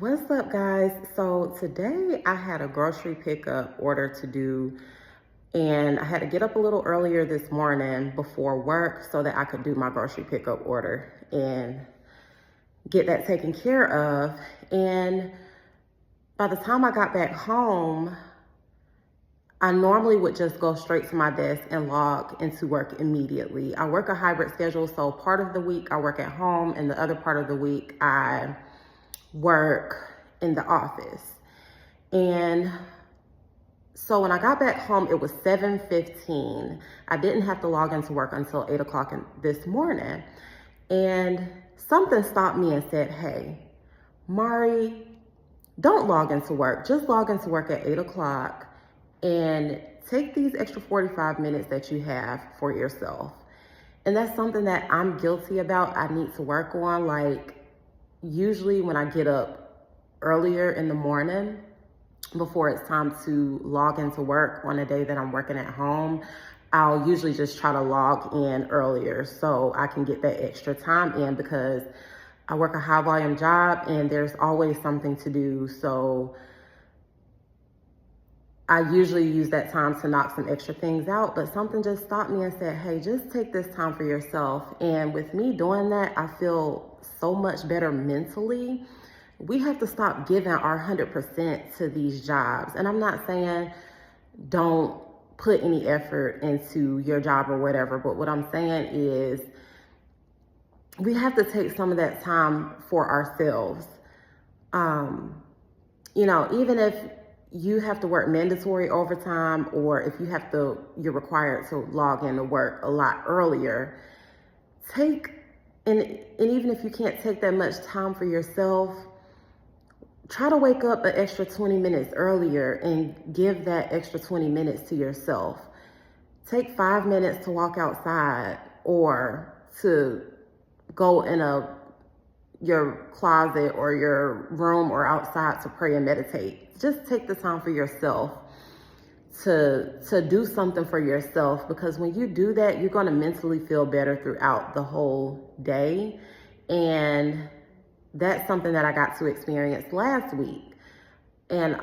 What's up, guys? So today I had a grocery pickup order to do, and I had to get up a little earlier this morning before work so that I could do my grocery pickup order and get that taken care of. And by the time I got back home, I normally would just go straight to my desk and log into work immediately. I work a hybrid schedule, so part of the week I work at home, and the other part of the week I work in the office. And so when I got back home, it was 7:15. I didn't have to log into work until 8 o'clock this morning. And something stopped me and said, hey, Mari, don't log into work. Just log into work at 8 o'clock and take these extra 45 minutes that you have for yourself. And that's something that I'm guilty about. I need to work on. Like, usually when I get up earlier in the morning, before it's time to log into work on a day that I'm working at home, I'll usually just try to log in earlier so I can get that extra time in, because I work a high volume job and there's always something to do. So I usually use that time to knock some extra things out, but something just stopped me and said, hey, just take this time for yourself. And with me doing that, I feel so much better mentally. We have to stop giving our 100% to these jobs. And I'm not saying don't put any effort into your job or whatever, but what I'm saying is we have to take some of that time for ourselves. Even if you have to work mandatory overtime, or if you're required to log in to work a lot earlier, and even if you can't take that much time for yourself, try to wake up an extra 20 minutes earlier and give that extra 20 minutes to yourself. Take 5 minutes to walk outside, or to go in your closet or your room or outside to pray and meditate. Just take the time for yourself to do something for yourself, because when you do that, you're going to mentally feel better throughout the whole day. And that's something that I got to experience last week. And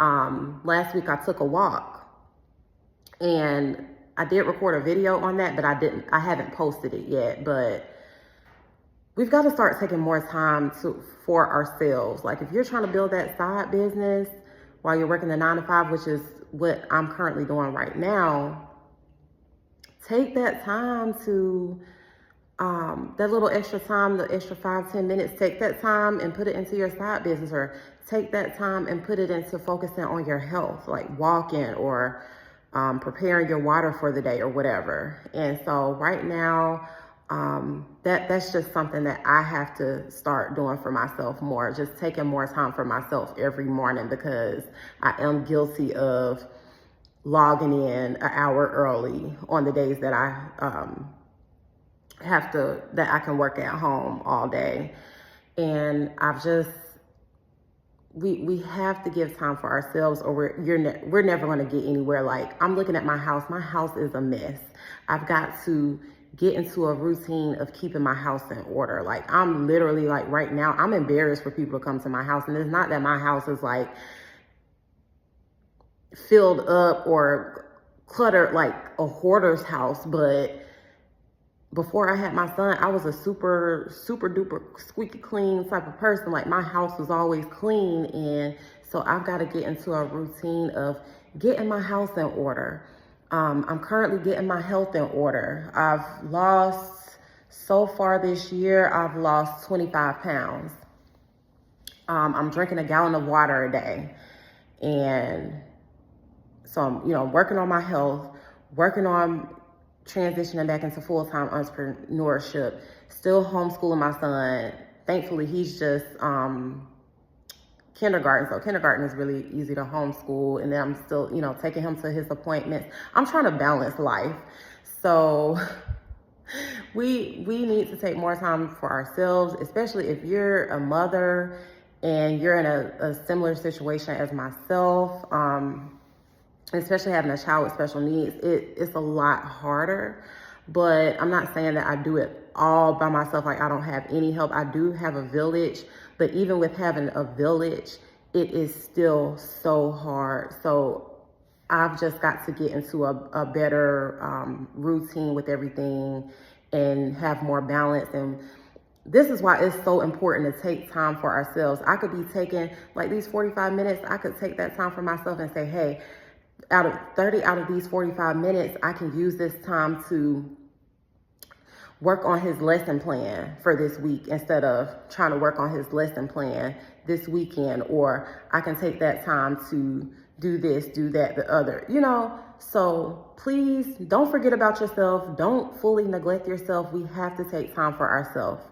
last week I took a walk, and I did record a video on that, but I haven't posted it yet. But we've got to start taking more time for ourselves. Like, if you're trying to build that side business while you're working the 9 to 5, which is what I'm currently doing right now, take that time to, that little extra time, the extra 5-10 minutes, take that time and put it into your side business, or take that time and put it into focusing on your health, like walking or preparing your water for the day or whatever. And so right now, that's just something that I have to start doing for myself more, just taking more time for myself every morning, because I am guilty of logging in an hour early on the days that I that I can work at home all day. And we have to give time for ourselves, or we're never going to get anywhere. Like, I'm looking at my house is a mess. I've got to get into a routine of keeping my house in order. Like, I'm literally, like, right now, I'm embarrassed for people to come to my house. And it's not that my house is like filled up or cluttered like a hoarder's house, but before I had my son, I was a super, super duper squeaky clean type of person. Like, my house was always clean. And so I've got to get into a routine of getting my house in order. I'm currently getting my health in order. So far this year, I've lost 25 pounds. I'm drinking a gallon of water a day. And so I'm, working on my health, working on transitioning back into full-time entrepreneurship, still homeschooling my son. Thankfully, he's just kindergarten. So kindergarten is really easy to homeschool. And then I'm still, taking him to his appointments. I'm trying to balance life. So we need to take more time for ourselves, especially if you're a mother and you're in a similar situation as myself. Especially having a child with special needs, it's a lot harder. But I'm not saying that I do it all by myself. Like, I don't have any help. I do have a village, but even with having a village, it is still so hard. So I've just got to get into a better routine with everything and have more balance. And this is why it's so important to take time for ourselves. I could be taking like these 45 minutes. I could take that time for myself and say, hey, out of 30 out of these 45 minutes, I can use this time to work on his lesson plan for this week instead of trying to work on his lesson plan this weekend. Or I can take that time to do this, do that, the other, you know. So please don't forget about yourself. Don't fully neglect yourself. We have to take time for ourselves.